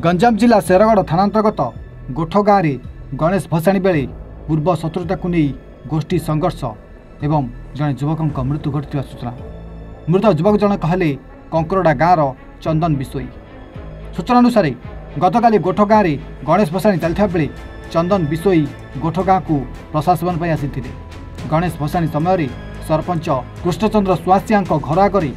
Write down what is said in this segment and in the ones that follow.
गंजाम जिला शेरगढ़ थानांतर्गत गोठ गाँव में गणेश भसाणी बेले पूर्व शत्रुता को नहीं गोष्ठी संघर्ष एवं जड़े युवक मृत्यु घटी सूचना। मृत युवक जन कहले कंकरडा गाँव चंदन बिशोई। सूचना अनुसार गतकाली गोठ गाँव में गणेश भसाणी चलता बेले चंदन बिशोई गोठ गाँव को प्रशासन पर आसी गणेश भसाणी समय सरपंच कृष्णचंद्र सुआसिया घर आगे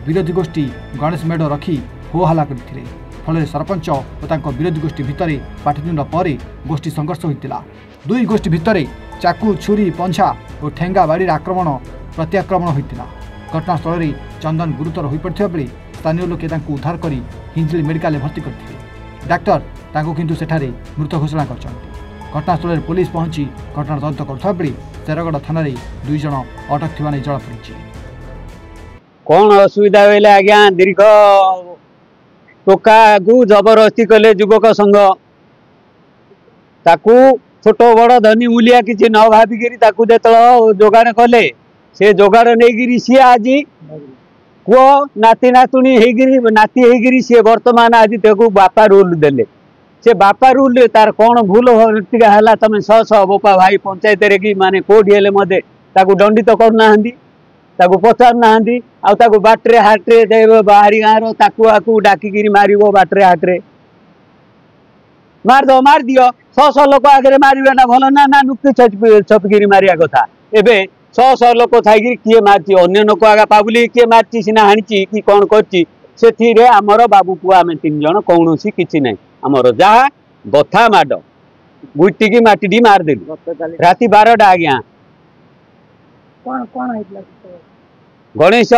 विरोधी गोष्ठी गणेश मेढ़ रखी हो हल्ला करते फल सरपंच और विरोधी गोष्ठी भितर पाटितुंड पर गोष्ठी संघर्ष होता। दुई गोष्ठी भितर चाकू छुरी पंछा और ठेंगा बाड़ी आक्रमण प्रत्याक्रमण होता। घटनास्थल में चंदन गुरुतर हो पड़ता बेले स्थानीय लोके उद्धार कर हिंजिल मेडिकल भर्ती करते। डाक्टर किंतु सेठारे मृत घोषणा कर घटनास्थल में पुलिस पहुंची घटना तदंत करुवा बेले शेरगढ़ थाना दुई जन अटक थी जमापड़ी। कौन असुविधा होइले आज्ञा दीर्घ टोका को जबरदस्ती कले युवक संघ ताकू छोट बड़ धनी मूलिया किसी न भाविकी जो जोगाड़ कले से जोगाड़ नहीं सी आज पुओ नाती नातुणी नाती होगी सी वर्तमान आज बापा रूल देले से बापा रूल तार कौन भूल है तुम शह शह बोपा भाई पंचायत कि माने कोडी हेले मधे दंडित करना पचारना आउ बाटे हाट्रे बाहरी गाँव ताकू डाकिकी मार बाटे हाट्रे मार दियो शह शह लोक आगे मारे ना भल ना नुक्ति छपिकी मारिया कथा एवं शह शह लोक थी किए मार्ची अन्य लोक आगे पाबुली किए मार्ची सीना हाणी कि कौन कर आमर बाबू पुआ आम तीन जन कौन किसी ना आमर जहाँ बथा माड गुटी माटी मारदेलु राति 12टा आज्ञा गणेश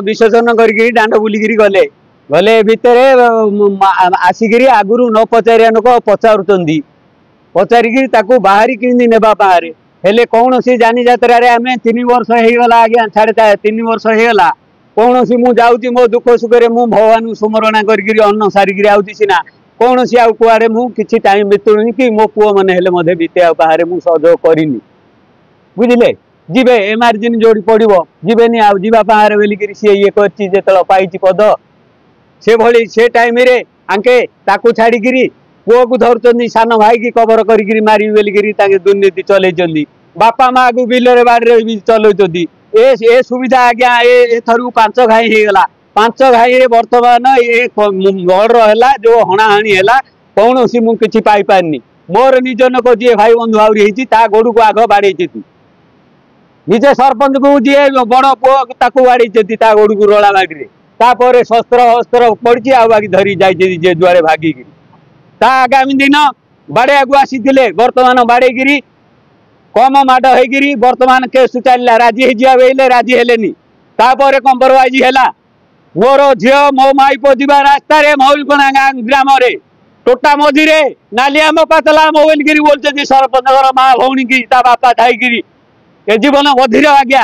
विसर्जन करके दांड बुलिकी गले गले भितर आसिक आगुरी न पचारिया लोक पचारुंच पचारिकी बाहरी कि नेबा बाहर हेले कौन सी जानी जात्रा आम 3 वर्ष होगला आज्ञा 3.5 वर्ष होगला कौन सी मु जाऊँगी मो दुख सुखे मु भगवान सुमरणा करके अन्न सारिकी आउची सीना कौन सी आउ कुआड़े मु किछि टाइम बितुनी कि मो पुओ मैंने हेले मधे बीते बाहर मु सहयोग करनी बुझिले जीवे एमरजेंसी जोड़ी पड़ो जीवेनि आउ जीवा बाहर बोलिकी सी ये कर पाई पद से भली से टाइम रे आंके ताकू छाड़ी पुओ को धरुचंदी सान भाई की कवर करी मारी बोलिकी दुर्नीति चलई बापा माँ को बिलरे बाड़े भी चलौती ए सुविधा आज्ञा एथर 5 घाई होगला 5 घाई बर्तमान ये गढ़ है जो हणाहाणी है कौन सी मुझे पाई पारनी मोर निज लोक जी भाई बंधु आहरी गोड़ को आग बाड़े निजे सरपंच को जी बड़ पुओ बाड़ी गोड़ को रला बाड़ी शस्त्र हस्त्र पड़ी आगे धरी जाए दुआरे भागिकी आगामी दिन बाड़े को आसी बर्तमान बाड़ेगिरी कम माड होगी बर्तमान केस चलला राजी बेले राजी हेलेनी कंप्रोमाइज है मोर झी मो माई पो जा रास्तार मौलिकना ग्राम टोटा मझीरे नालिया पातला मोबाइल बोलते सरपंच माँ भौणी की बापा थाई ए जीवन बधिर आज्ञा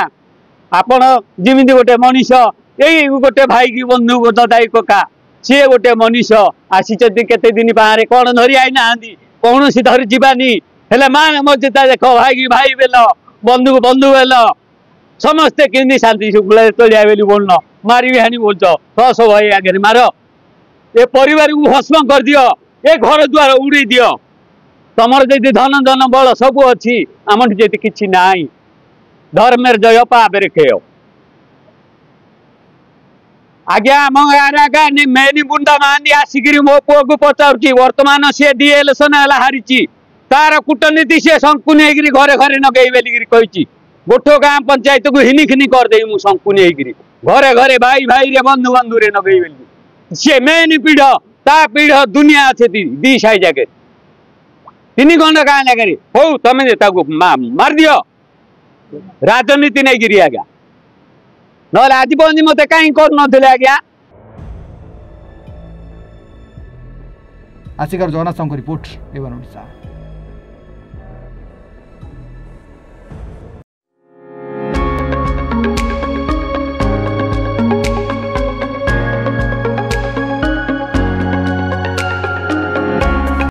आपण जमी गोटे मनीष यही गोटे भाई की बंधु दाई कका सी गोटे मनीष आसी केते दिन बाहर कौन धरी आई ना कौन सी धरी जीवानी हेले माँ मर्यादा देख भाई की भाई बेल बंधु को बंधु बेल समस्ते कि शांति शुक्ला चलिया बोली बोलना मारी हानि बोल सस भाई आगे मार ए परिवार को भस्म कर दियो ए घर द्वार उड़ी दियो तमर जदि धन धन बल सब अच्छी आम कि ना धर्मेर जय पापेर खेय आज्ञा आम गाँव मेनी बुंदा महांती आसिक मो पुओ को पचार वर्तमान सी डी इलेक्शन है हारी तार कूटनीति सी संकुनी घरे घरे नगई बोलिकी गोठ गाँ पंचायत को हिनिखिनी करदे मु संकुनी घरे घरे भाई भाई रे बंधु बंधु रे नगई बोली सी मेन पीढ़ ता पीढ़ दुनिया अच्छे 2 साई जगह 3 घंटा गाँ जगह हो तुम मार दियो राजनीति नहीं गिरी आज्ञा ना आज पहुंची मत कहीं कर आज्ञा। आसिकर जगन्नाथ रिपोर्ट एवं ओडिशा।